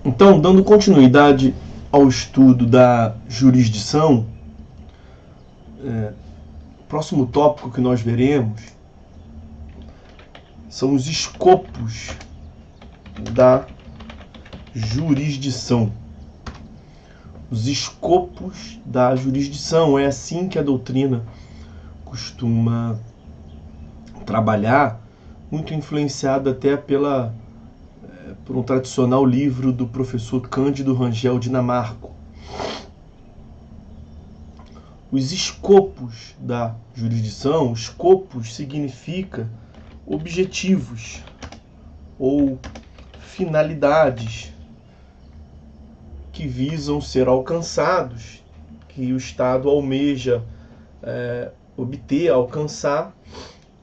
Então, dando continuidade ao estudo da jurisdição, o próximo tópico que nós veremos são os escopos da jurisdição. Os escopos da jurisdição, é assim que a doutrina costuma trabalhar, muito influenciada até por um tradicional livro do professor Cândido Rangel Dinamarco. Os escopos da jurisdição, escopos significa objetivos ou finalidades que visam ser alcançados, que o Estado almeja obter, alcançar,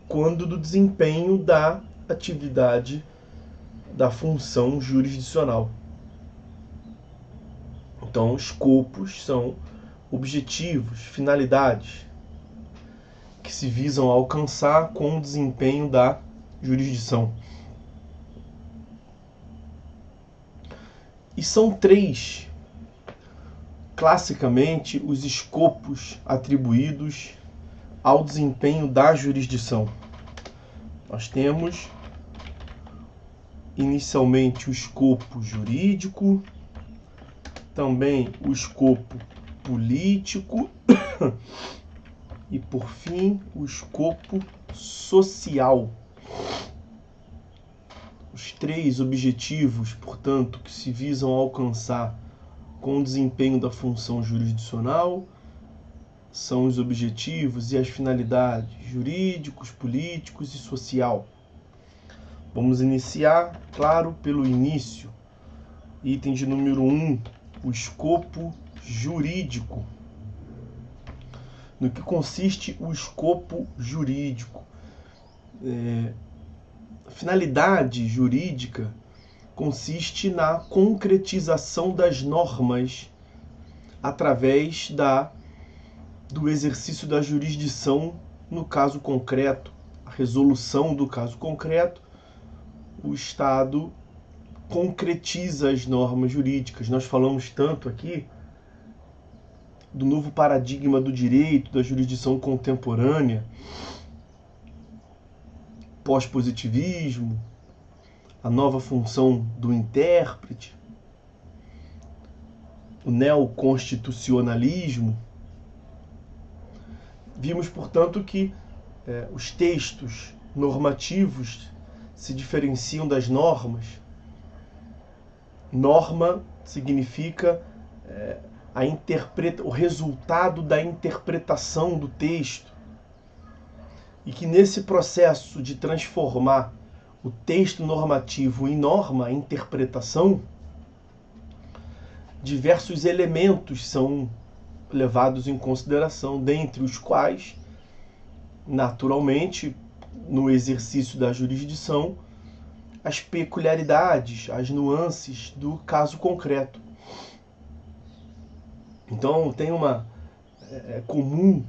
quando do desempenho da atividade da função jurisdicional. Então, escopos são objetivos, finalidades que se visam alcançar com o desempenho da jurisdição. E são três, classicamente, os escopos atribuídos ao desempenho da jurisdição. Nós temos inicialmente o escopo jurídico, também o escopo político e, por fim, o escopo social. Os três objetivos, portanto, que se visam alcançar com o desempenho da função jurisdicional são os objetivos e as finalidades jurídicos, políticos e social. Vamos iniciar, claro, pelo início. Item de número 1, o escopo jurídico. No que consiste o escopo jurídico? A finalidade jurídica consiste na concretização das normas através do exercício da jurisdição no caso concreto, a resolução do caso concreto. O Estado concretiza as normas jurídicas. Nós falamos tanto aqui do novo paradigma do direito, da jurisdição contemporânea, pós-positivismo, a nova função do intérprete, o neoconstitucionalismo. Vimos, portanto, que os textos normativos se diferenciam das normas. Norma significa o resultado da interpretação do texto. E que nesse processo de transformar o texto normativo em norma, a interpretação, diversos elementos são levados em consideração, dentre os quais, naturalmente, no exercício da jurisdição, as peculiaridades, as nuances do caso concreto. Então, é comum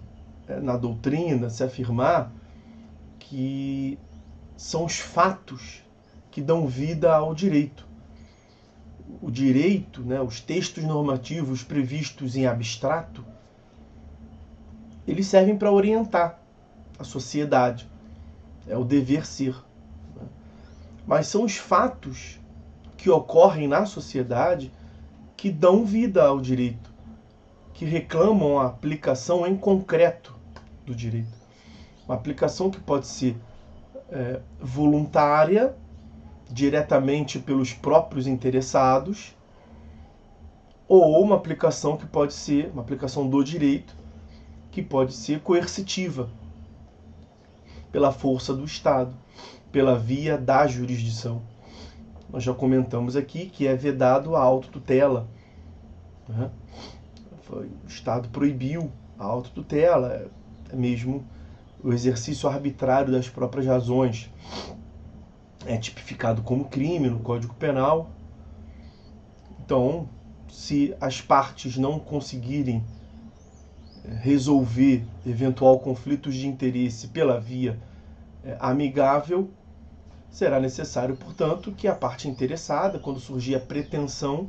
na doutrina se afirmar que são os fatos que dão vida ao direito. O direito, os textos normativos previstos em abstrato, eles servem para orientar a sociedade. É o dever ser. Mas são os fatos que ocorrem na sociedade que dão vida ao direito, que reclamam a aplicação em concreto do direito. Uma aplicação que pode ser voluntária, diretamente pelos próprios interessados, ou uma aplicação que pode ser, uma aplicação do direito, que pode ser coercitiva, pela força do Estado, pela via da jurisdição. Nós já comentamos aqui que é vedado a autotutela. O Estado proibiu a autotutela, é mesmo o exercício arbitrário das próprias razões. É tipificado como crime no Código Penal. Então, se as partes não conseguirem resolver eventual conflitos de interesse pela via amigável, será necessário, portanto, que a parte interessada, quando surgir a pretensão,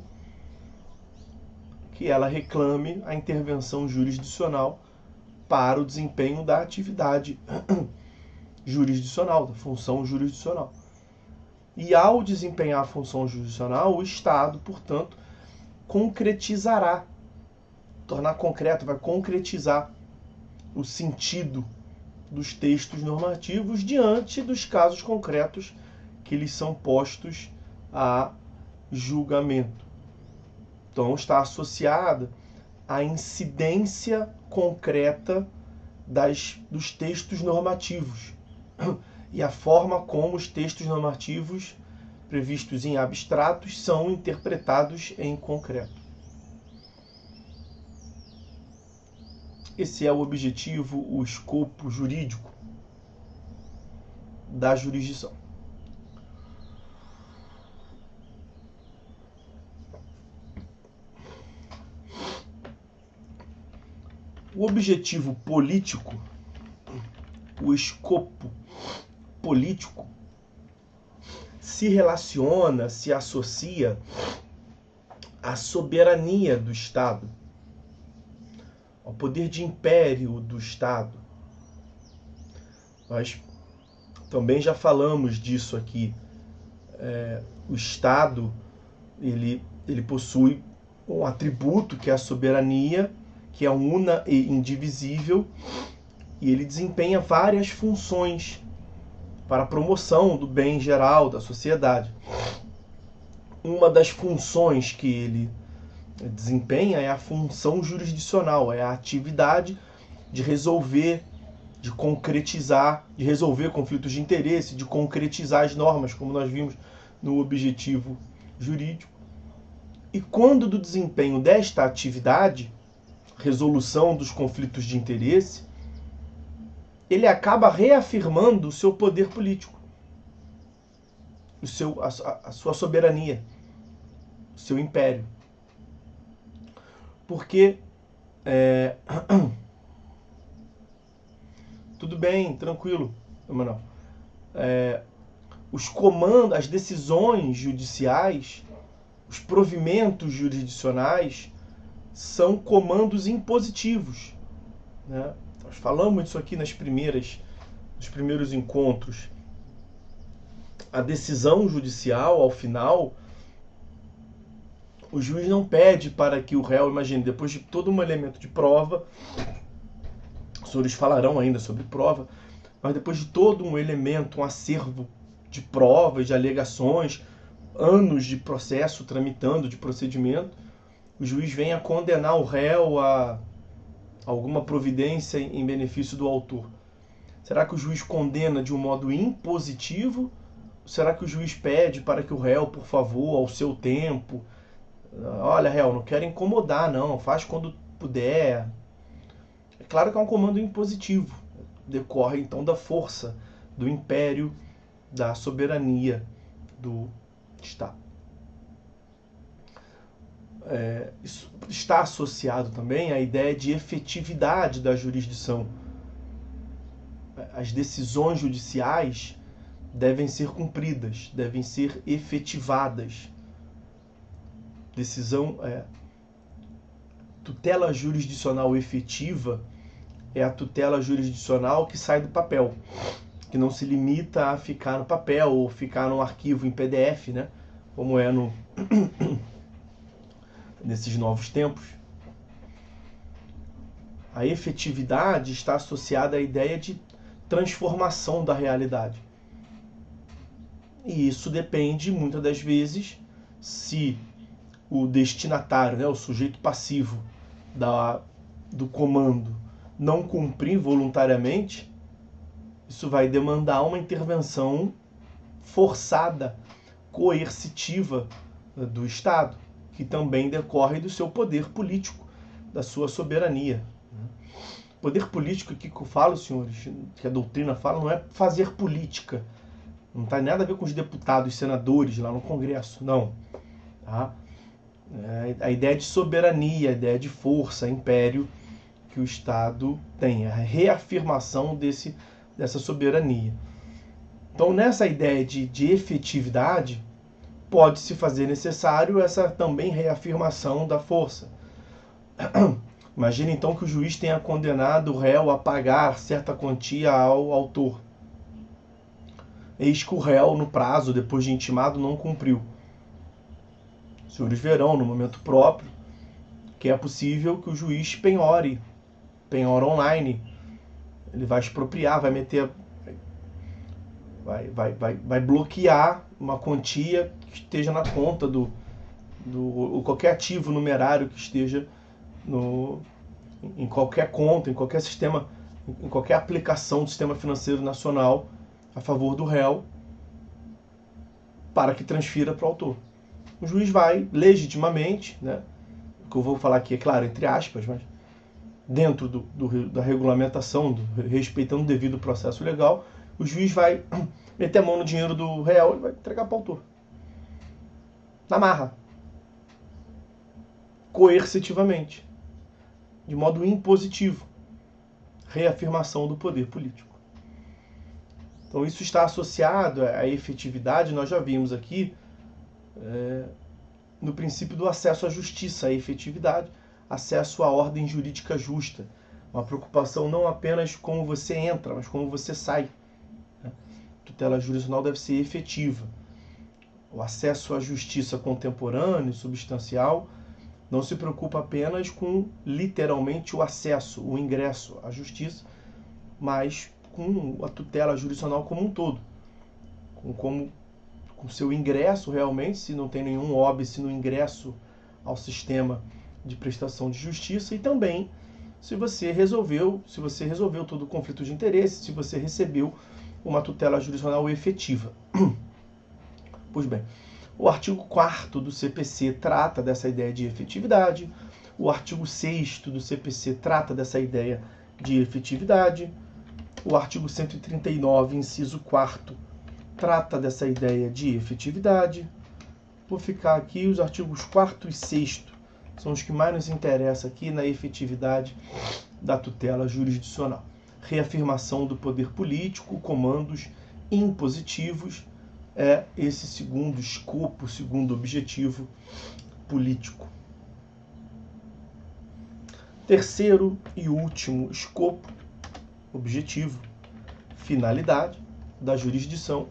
que ela reclame a intervenção jurisdicional para o desempenho da atividade jurisdicional, da função jurisdicional. E ao desempenhar a função jurisdicional, o Estado, portanto, concretizará, tornar concreto, vai concretizar o sentido dos textos normativos diante dos casos concretos que lhes são postos a julgamento. Então, está associada à incidência concreta dos textos normativos e a forma como os textos normativos previstos em abstratos são interpretados em concreto. Esse é o objetivo, o escopo jurídico da jurisdição. O objetivo político, o escopo político, se relaciona, se associa à soberania do Estado, ao poder de império do Estado. Nós também já falamos disso aqui. O Estado, ele possui um atributo que é a soberania, que é una e indivisível, e ele desempenha várias funções para a promoção do bem geral da sociedade. Uma das funções que ele desempenha é a função jurisdicional, é a atividade de resolver, de concretizar, de resolver conflitos de interesse, de concretizar as normas, como nós vimos no objetivo jurídico. E quando do desempenho desta atividade, resolução dos conflitos de interesse, ele acaba reafirmando o seu poder político, a sua soberania, o seu império. Porque tudo bem, tranquilo, Emanuel. Os comandos, as decisões judiciais, os provimentos jurisdicionais são comandos impositivos, né? Nós falamos disso aqui nos primeiros encontros. A decisão judicial, ao final, o juiz não pede para que o réu, imagine, depois de todo um elemento de prova, os senhores falarão ainda sobre prova, mas depois de todo um elemento, um acervo de provas, de alegações, anos de processo tramitando, de procedimento, o juiz vem a condenar o réu a alguma providência em benefício do autor. Será que o juiz condena de um modo impositivo? Ou será que o juiz pede para que o réu, por favor, ao seu tempo, olha, réu, não quero incomodar, não, faz quando puder. É claro que é um comando impositivo. Decorre, então, da força, do império, da soberania do Estado. Isso está associado também à ideia de efetividade da jurisdição. As decisões judiciais devem ser cumpridas, devem ser efetivadas. Tutela jurisdicional efetiva é a tutela jurisdicional que sai do papel, que não se limita a ficar no papel ou ficar num arquivo em PDF, né? Como é nesses novos tempos. A efetividade está associada à ideia de transformação da realidade. E isso depende, muitas das vezes, se o destinatário, né, o sujeito passivo do comando, não cumprir voluntariamente, isso vai demandar uma intervenção forçada, coercitiva do Estado, que também decorre do seu poder político, da sua soberania. Poder político aqui que eu falo, senhores, que a doutrina fala, não é fazer política. Não tem nada a ver com os deputados e senadores lá no Congresso, não. Tá? A ideia de soberania, a ideia de força, império que o Estado tem, a reafirmação dessa soberania. Então, nessa ideia de efetividade, pode-se fazer necessário essa também reafirmação da força. Imagina então que o juiz tenha condenado o réu a pagar certa quantia ao autor. Eis que o réu, no prazo, depois de intimado, não cumpriu. Os senhores verão, no momento próprio, que é possível que o juiz penhora online. Ele vai expropriar, vai meter... Vai bloquear uma quantia que esteja na conta ou qualquer ativo numerário que esteja em qualquer conta, em qualquer sistema, em qualquer aplicação do sistema financeiro nacional a favor do réu, para que transfira para o autor. O juiz vai legitimamente, né, o que eu vou falar aqui é claro, entre aspas, mas dentro da regulamentação, respeitando o devido processo legal, o juiz vai meter a mão no dinheiro do réu e vai entregar para o autor. Na marra. Coercitivamente. De modo impositivo. Reafirmação do poder político. Então isso está associado à efetividade, nós já vimos aqui, no princípio do acesso à justiça, à efetividade, acesso à ordem jurídica justa. Uma preocupação não apenas como você entra, mas como você sai. A tutela jurisdicional deve ser efetiva. O acesso à justiça contemporânea e substancial não se preocupa apenas com, literalmente, o acesso, o ingresso à justiça, mas com a tutela jurisdicional como um todo. Com seu ingresso, realmente, se não tem nenhum óbice no ingresso ao sistema de prestação de justiça, e também se você resolveu todo o conflito de interesse, se você recebeu uma tutela jurisdicional efetiva. Pois bem, o artigo 4º do CPC trata dessa ideia de efetividade, o artigo 6º do CPC trata dessa ideia de efetividade, o artigo 139, inciso 4º, trata dessa ideia de efetividade. Vou ficar aqui, os artigos 4º e 6º são os que mais nos interessam aqui na efetividade da tutela jurisdicional. Reafirmação do poder político, comandos impositivos, é esse segundo escopo, segundo objetivo político. Terceiro e último escopo, objetivo, finalidade da jurisdição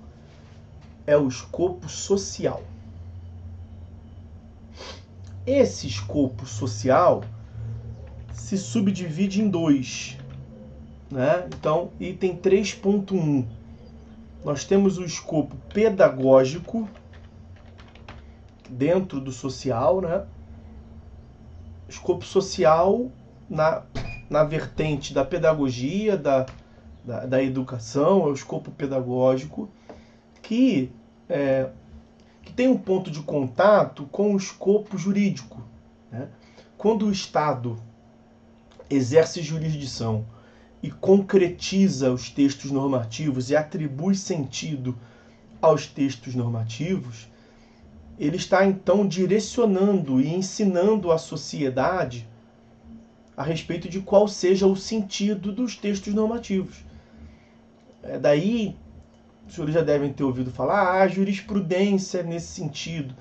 é o escopo social. Esse escopo social se subdivide em dois, né? Então, item 3.1, nós temos o escopo pedagógico dentro do social, né? Escopo social na vertente da pedagogia, da educação, é o escopo pedagógico, que tem um ponto de contato com o escopo jurídico, né? Quando o Estado exerce jurisdição e concretiza os textos normativos e atribui sentido aos textos normativos, ele está então direcionando e ensinando a sociedade a respeito de qual seja o sentido dos textos normativos. Daí, os senhores já devem ter ouvido falar, a jurisprudência nesse sentido.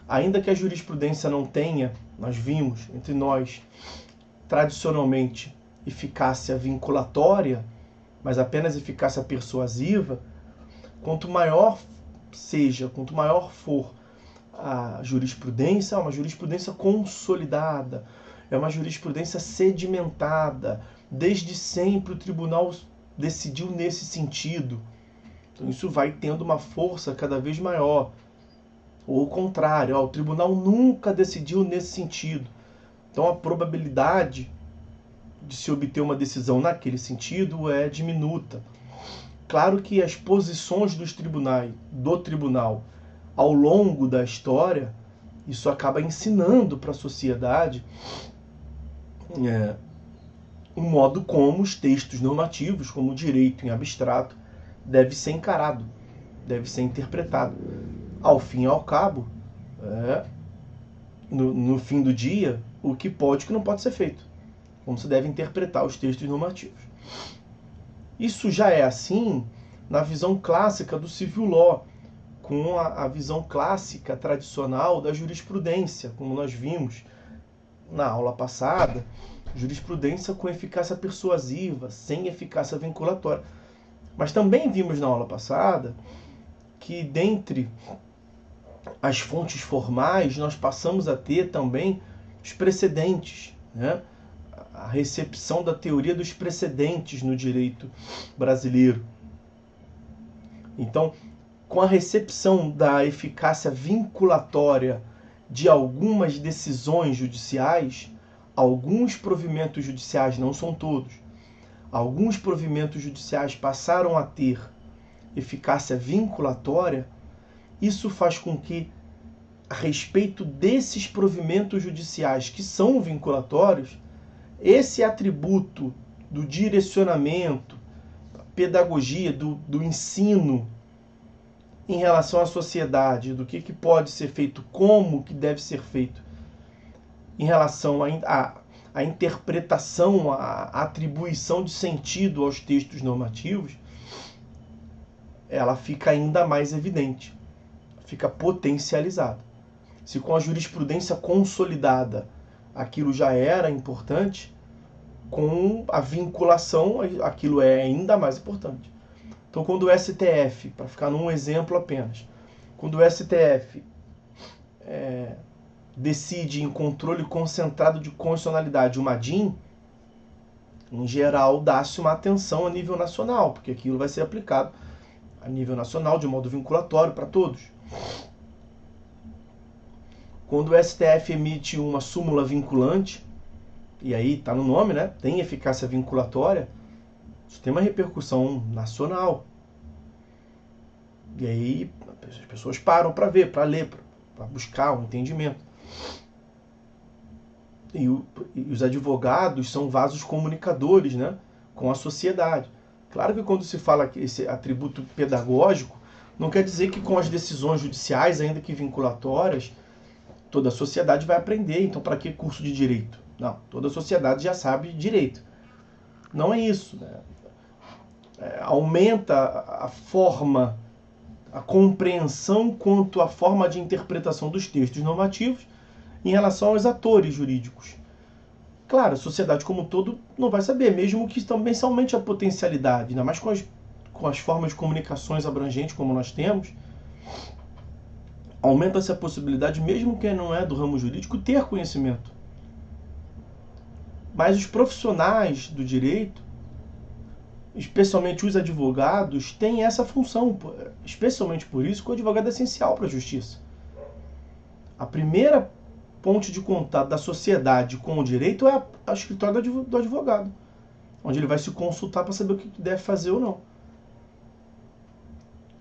Ainda que a jurisprudência não tenha, nós vimos entre nós, tradicionalmente, eficácia vinculatória, mas apenas eficácia persuasiva, quanto maior for a jurisprudência, é uma jurisprudência consolidada, é uma jurisprudência sedimentada. Desde sempre o tribunal decidiu nesse sentido. Então isso vai tendo uma força cada vez maior. Ou o contrário, o tribunal nunca decidiu nesse sentido. Então a probabilidade de se obter uma decisão naquele sentido é diminuta. Claro que as posições do tribunal ao longo da história, isso acaba ensinando para a sociedade o modo como os textos normativos, como o direito em abstrato, deve ser encarado, deve ser interpretado. Ao fim e ao cabo, no fim do dia, o que pode e o que não pode ser feito. Como se deve interpretar os textos normativos. Isso já é assim na visão clássica do civil law, com a visão clássica, tradicional da jurisprudência, como nós vimos na aula passada, jurisprudência com eficácia persuasiva, sem eficácia vinculatória. Mas também vimos na aula passada que dentre as fontes formais nós passamos a ter também os precedentes, né? A recepção da teoria dos precedentes no direito brasileiro. Então, com a recepção da eficácia vinculatória de algumas decisões judiciais, alguns provimentos judiciais, não são todos, alguns provimentos judiciais passaram a ter eficácia vinculatória. Isso faz com que, a respeito desses provimentos judiciais que são vinculatórios, esse atributo do direcionamento, da pedagogia, do ensino em relação à sociedade, do que pode ser feito, como que deve ser feito, em relação à interpretação, à atribuição de sentido aos textos normativos, ela fica ainda mais evidente, fica potencializada. Se com a jurisprudência consolidada aquilo já era importante, com a vinculação aquilo é ainda mais importante. Então, quando o STF, para ficar num exemplo apenas, quando o STF decide em controle concentrado de constitucionalidade uma DIN, em geral dá-se uma atenção a nível nacional, porque aquilo vai ser aplicado a nível nacional de modo vinculatório para todos. Quando o STF emite uma súmula vinculante, e aí está no nome, né? Tem eficácia vinculatória, isso tem uma repercussão nacional. E aí as pessoas param para ver, para ler, para buscar um entendimento. E os advogados são vasos comunicadores, né, com a sociedade. Claro que quando se fala que esse atributo pedagógico, não quer dizer que com as decisões judiciais, ainda que vinculatórias, toda a sociedade vai aprender. Então, para que curso de direito? Não, toda a sociedade já sabe direito. Não é isso, né? Aumenta a forma, a compreensão quanto à forma de interpretação dos textos normativos em relação aos atores jurídicos. Claro, a sociedade como um todo não vai saber, mesmo que também se aumente a potencialidade, ainda mais com as formas de comunicações abrangentes como nós temos, aumenta-se a possibilidade, mesmo quem não é do ramo jurídico, ter conhecimento. Mas os profissionais do direito, especialmente os advogados, têm essa função. Especialmente por isso que o advogado é essencial para a justiça. A primeira ponte de contato da sociedade com o direito é o escritório do advogado, onde ele vai se consultar para saber o que deve fazer ou não.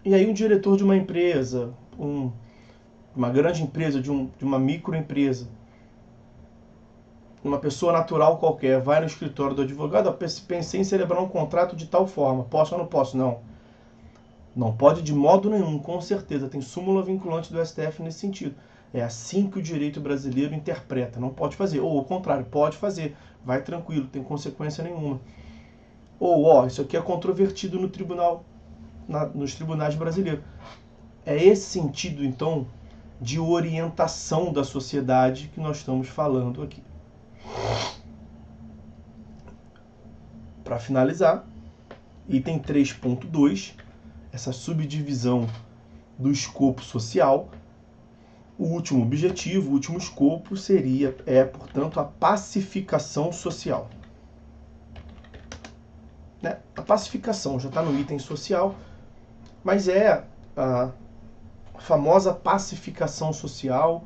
E aí um diretor de uma empresa, uma grande empresa, de uma microempresa, uma pessoa natural qualquer, vai no escritório do advogado, pensei em celebrar um contrato de tal forma, posso ou não posso? Não. Não pode de modo nenhum, com certeza. Tem súmula vinculante do STF nesse sentido. É assim que o direito brasileiro interpreta. Não pode fazer. Ou, ao contrário, pode fazer. Vai tranquilo, tem consequência nenhuma. Ou, isso aqui é controvertido no tribunal, nos tribunais brasileiros. É esse sentido, então, de orientação da sociedade que nós estamos falando aqui. Para finalizar, item 3.2, essa subdivisão do escopo social, o último objetivo, o último escopo portanto, a pacificação social. Né? A pacificação já está no item social, mas é a famosa pacificação social,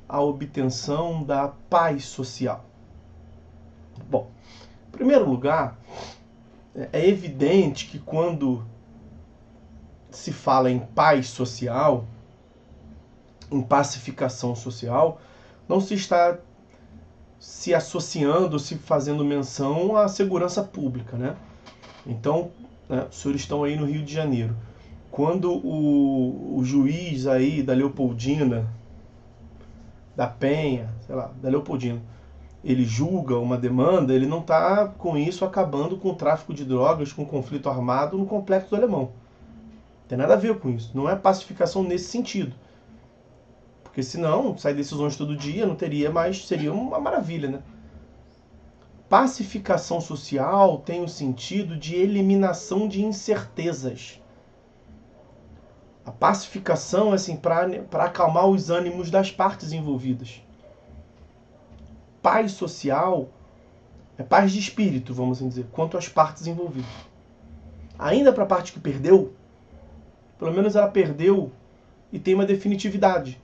a obtenção da paz social. Bom, em primeiro lugar, é evidente que quando se fala em paz social, em pacificação social, não se está se associando, se fazendo menção à segurança pública, né? Então, os senhores estão aí no Rio de Janeiro. Quando o juiz aí da Leopoldina, da Penha, da Leopoldina, ele julga uma demanda, ele não está com isso acabando com o tráfico de drogas, com o conflito armado no Complexo do Alemão. Tem nada a ver com isso. Não é pacificação nesse sentido. Porque senão, sair decisões todo dia, não teria mais, seria uma maravilha, né? Pacificação social tem o sentido de eliminação de incertezas. A pacificação é assim, para acalmar os ânimos das partes envolvidas. Paz social é paz de espírito, vamos assim dizer, quanto às partes envolvidas. Ainda para a parte que perdeu, pelo menos ela perdeu e tem uma definitividade.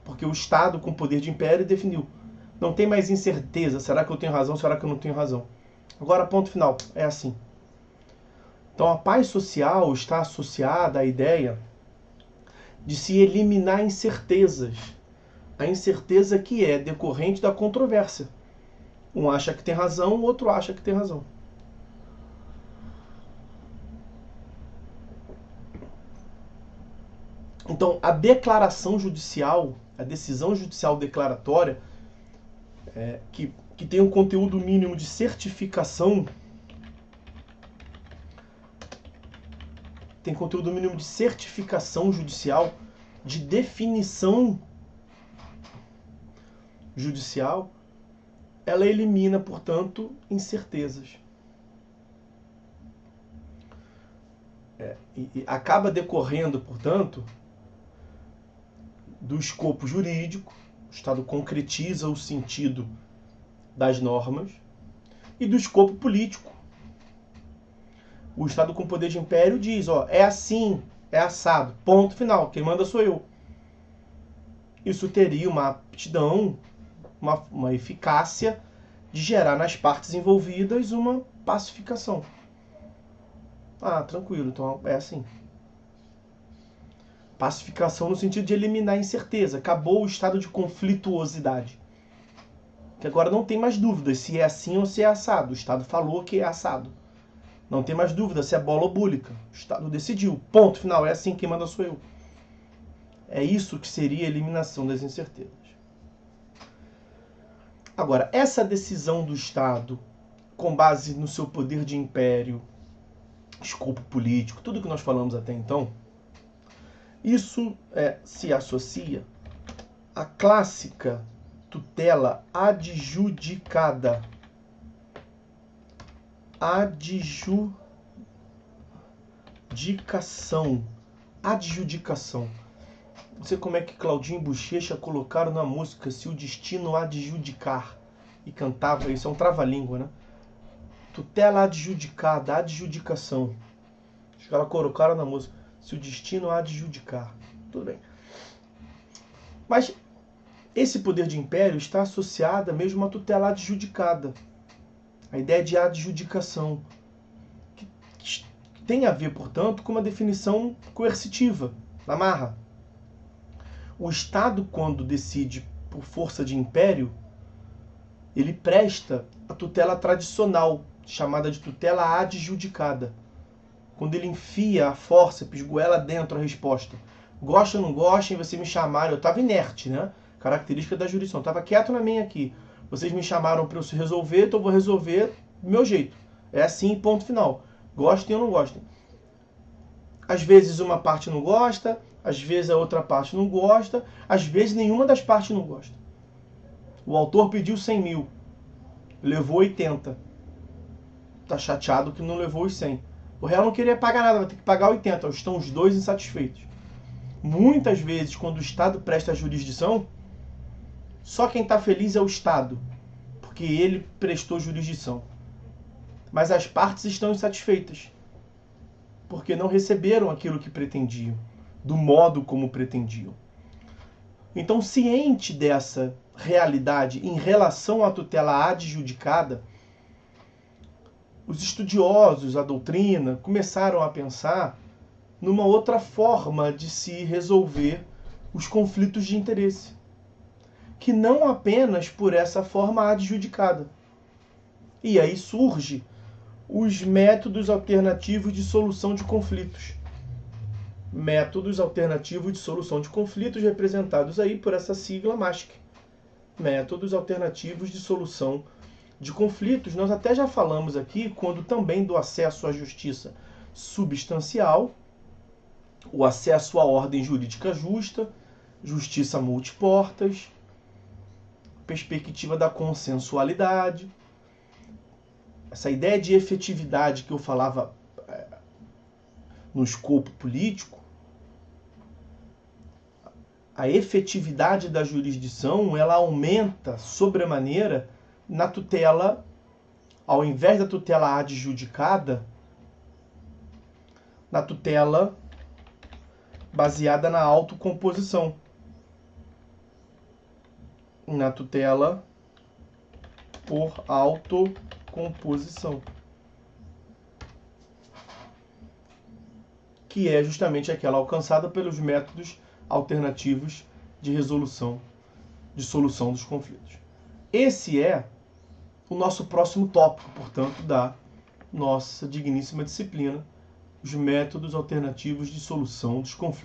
Porque o Estado, com poder de império, definiu. Não tem mais incerteza. Será que eu tenho razão? Será que eu não tenho razão? Agora, ponto final. É assim. Então, a paz social está associada à ideia de se eliminar incertezas. A incerteza que é decorrente da controvérsia. Um acha que tem razão, o outro acha que tem razão. Então, a declaração judicial, a decisão judicial declaratória, que tem um conteúdo mínimo de certificação, judicial, de definição judicial, ela elimina, portanto, incertezas. E acaba decorrendo, portanto, do escopo jurídico, o Estado concretiza o sentido das normas, e do escopo político. O Estado com poder de império diz, é assim, é assado, ponto final, quem manda sou eu. Isso teria uma aptidão, uma eficácia de gerar nas partes envolvidas uma pacificação. Tranquilo, então é assim. Pacificação no sentido de eliminar a incerteza. Acabou o estado de conflituosidade. Que agora não tem mais dúvida se é assim ou se é assado. O Estado falou que é assado. Não tem mais dúvida se é bola ou búlica. O Estado decidiu. Ponto final. É assim, quem manda sou eu. É isso que seria a eliminação das incertezas. Agora, essa decisão do Estado, com base no seu poder de império, escopo político, tudo que nós falamos até então, isso se associa à clássica tutela adjudicada. Adjudicação. Não sei como é que Claudinho e Bochecha colocaram na música se o destino adjudicar. E cantava, isso é um trava-língua, né? Tutela adjudicada, adjudicação. Os caras colocaram na música se o destino adjudicar. Tudo bem. Mas esse poder de império está associado mesmo à tutela adjudicada. A ideia de adjudicação. Que tem a ver, portanto, com uma definição coercitiva, da marra. O Estado, quando decide por força de império, ele presta a tutela tradicional, chamada de tutela adjudicada. Quando ele enfia a fórceps, goela dentro a resposta. Gosta ou não gosta, você me chamaram, eu estava inerte, né? Característica da jurisdição, estava quieto na minha aqui. Vocês me chamaram para eu se resolver, então eu vou resolver do meu jeito. É assim, ponto final. Gostem ou não gostem. Às vezes uma parte não gosta, às vezes a outra parte não gosta, às vezes nenhuma das partes não gosta. O autor pediu 100 mil, levou 80. Está chateado que não levou os 100. O réu não queria pagar nada, vai ter que pagar 80. Estão os dois insatisfeitos. Muitas vezes, quando o Estado presta a jurisdição, só quem está feliz é o Estado, porque ele prestou jurisdição. Mas as partes estão insatisfeitas, porque não receberam aquilo que pretendiam, do modo como pretendiam. Então, ciente dessa realidade em relação à tutela adjudicada, os estudiosos, a doutrina, começaram a pensar numa outra forma de se resolver os conflitos de interesse, que não apenas por essa forma adjudicada. E aí surge os métodos alternativos de solução de conflitos. Métodos alternativos de solução de conflitos representados aí por essa sigla MASC. Métodos alternativos de solução de conflitos. Nós até já falamos aqui quando também do acesso à justiça substancial o acesso à ordem jurídica justa, justiça multiportas, perspectiva da consensualidade, essa ideia de efetividade que eu falava no escopo político. A efetividade da jurisdição, ela aumenta sobremaneira na tutela, ao invés da tutela adjudicada, na tutela baseada na autocomposição. Na tutela por autocomposição. Que é justamente aquela alcançada pelos métodos alternativos de resolução, de solução dos conflitos. Esse é o nosso próximo tópico, portanto, da nossa digníssima disciplina, os métodos alternativos de solução dos conflitos.